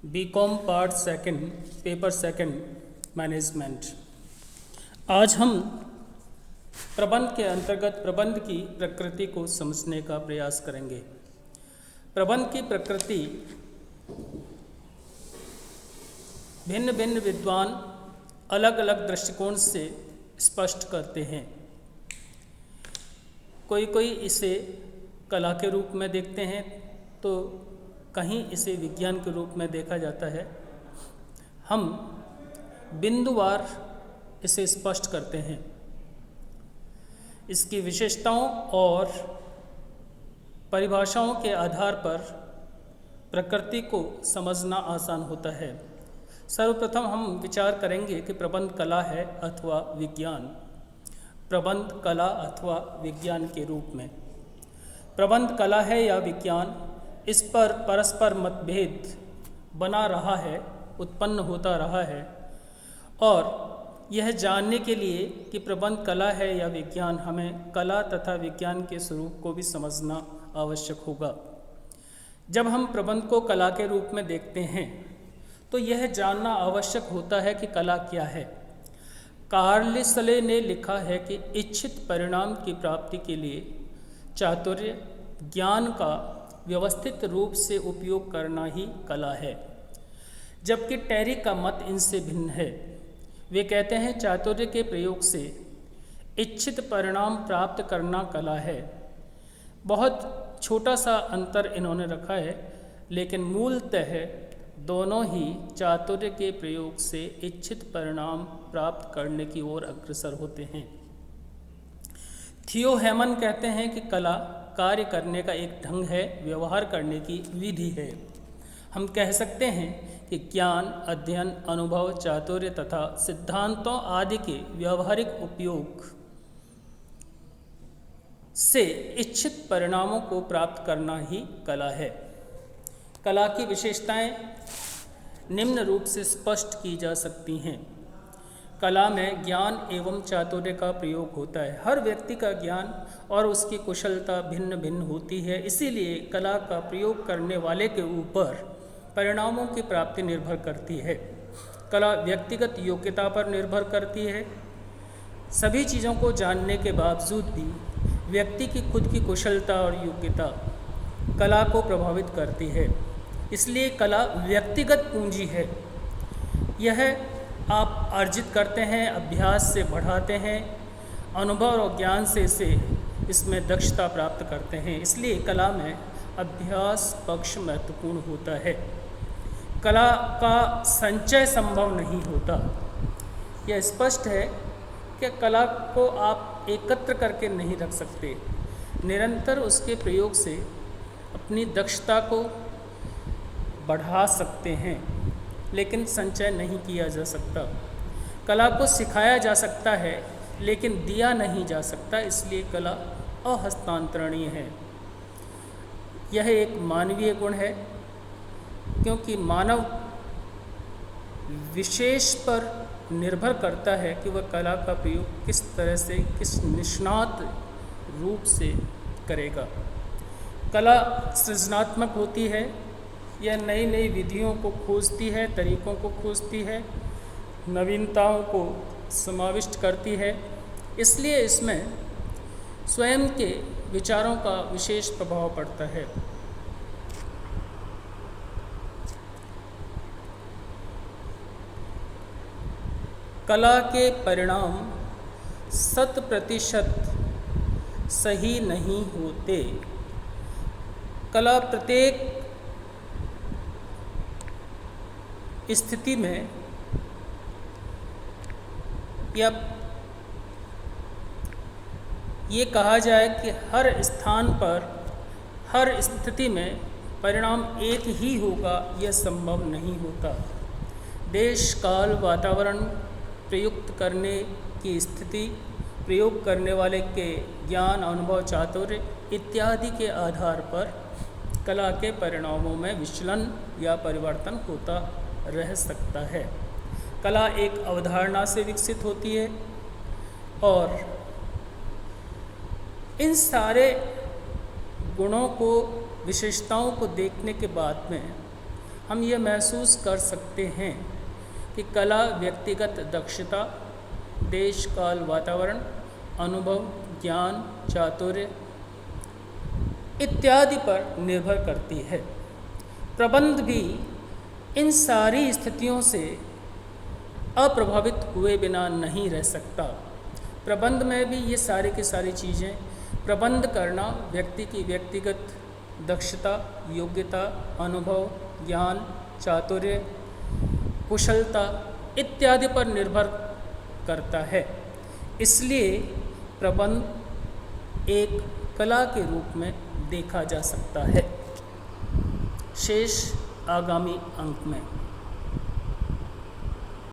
BCom part second paper second management. आज हम प्रबंध के अंतर्गत प्रबंध की प्रकृति को समझने का प्रयास करेंगे। प्रबंध की प्रकृति भिन्न भिन्न विद्वान अलग अलग दृष्टिकोण से स्पष्ट करते हैं। कोई इसे कला के रूप में देखते हैं तो कहीं इसे विज्ञान के रूप में देखा जाता है। हम बिंदुवार इसे स्पष्ट करते हैं। इसकी विशेषताओं और परिभाषाओं के आधार पर प्रकृति को समझना आसान होता है। सर्वप्रथम हम विचार करेंगे कि प्रबंध कला है अथवा विज्ञान। प्रबंध कला अथवा विज्ञान के रूप में प्रबंध कला है या विज्ञान, इस पर परस्पर मतभेद बना रहा है, उत्पन्न होता रहा है। और यह जानने के लिए कि प्रबंध कला है या विज्ञान, हमें कला तथा विज्ञान के स्वरूप को भी समझना आवश्यक होगा। जब हम प्रबंध को कला के रूप में देखते हैं तो यह जानना आवश्यक होता है कि कला क्या है। कार्लिसले ने लिखा है कि इच्छित परिणाम की प्राप्ति के लिए चातुर्य ज्ञान का व्यवस्थित रूप से उपयोग करना ही कला है, जबकि टेरी का मत इनसे भिन्न है। वे कहते हैं चातुर्य के प्रयोग से इच्छित परिणाम प्राप्त करना कला है। बहुत छोटा सा अंतर इन्होंने रखा है, लेकिन मूलतः दोनों ही चातुर्य के प्रयोग से इच्छित परिणाम प्राप्त करने की ओर अग्रसर होते हैं। थियो हेमन कहते हैं कि कला कार्य करने का एक ढंग है, व्यवहार करने की विधि है। हम कह सकते हैं कि ज्ञान, अध्ययन, अनुभव, चातुर्य तथा सिद्धांतों आदि के व्यावहारिक उपयोग से इच्छित परिणामों को प्राप्त करना ही कला है। कला की विशेषताएं निम्न रूप से स्पष्ट की जा सकती हैं। कला में ज्ञान एवं चातुर्य का प्रयोग होता है। हर व्यक्ति का ज्ञान और उसकी कुशलता भिन्न भिन्न होती है, इसीलिए कला का प्रयोग करने वाले के ऊपर परिणामों की प्राप्ति निर्भर करती है। कला व्यक्तिगत योग्यता पर निर्भर करती है। सभी चीज़ों को जानने के बावजूद भी व्यक्ति की खुद की कुशलता और योग्यता कला को प्रभावित करती है। इसलिए कला व्यक्तिगत पूंजी है। यह आप अर्जित करते हैं, अभ्यास से बढ़ाते हैं, अनुभव और ज्ञान से इसमें दक्षता प्राप्त करते हैं। इसलिए कला में अभ्यास पक्ष महत्वपूर्ण होता है। कला का संचय संभव नहीं होता। यह स्पष्ट है कि कला को आप एकत्र करके नहीं रख सकते। निरंतर उसके प्रयोग से अपनी दक्षता को बढ़ा सकते हैं, लेकिन संचय नहीं किया जा सकता। कला को सिखाया जा सकता है, लेकिन दिया नहीं जा सकता। इसलिए कला अहस्तांतरणीय है। यह एक मानवीय गुण है, क्योंकि मानव विशेष पर निर्भर करता है कि वह कला का प्रयोग किस तरह से, किस निष्णात रूप से करेगा। कला सृजनात्मक होती है। यह नई नई विधियों को खोजती है, तरीकों को खोजती है, नवीनताओं को समाविष्ट करती है। इसलिए इसमें स्वयं के विचारों का विशेष प्रभाव पड़ता है। कला के परिणाम 100% सही नहीं होते। कला प्रत्येक स्थिति में या ये कहा जाए कि हर स्थान पर, हर स्थिति में परिणाम एक ही होगा, यह संभव नहीं होता। देश, काल, वातावरण, प्रयुक्त करने की स्थिति, प्रयोग करने वाले के ज्ञान, अनुभव, चातुर्य इत्यादि के आधार पर कला के परिणामों में विचलन या परिवर्तन होता रह सकता है। कला एक अवधारणा से विकसित होती है और इन सारे गुणों को, विशेषताओं को देखने के बाद में हम ये महसूस कर सकते हैं कि कला व्यक्तिगत दक्षता, देश काल वातावरण, अनुभव, ज्ञान, चातुर्य इत्यादि पर निर्भर करती है। प्रबंध भी इन सारी स्थितियों से अप्रभावित हुए बिना नहीं रह सकता। प्रबंध में भी ये सारी की सारी चीज़ें, प्रबंध करना व्यक्ति की व्यक्तिगत दक्षता, योग्यता, अनुभव, ज्ञान, चातुर्य, कुशलता इत्यादि पर निर्भर करता है। इसलिए प्रबंध एक कला के रूप में देखा जा सकता है। शेष आगामी अंक में।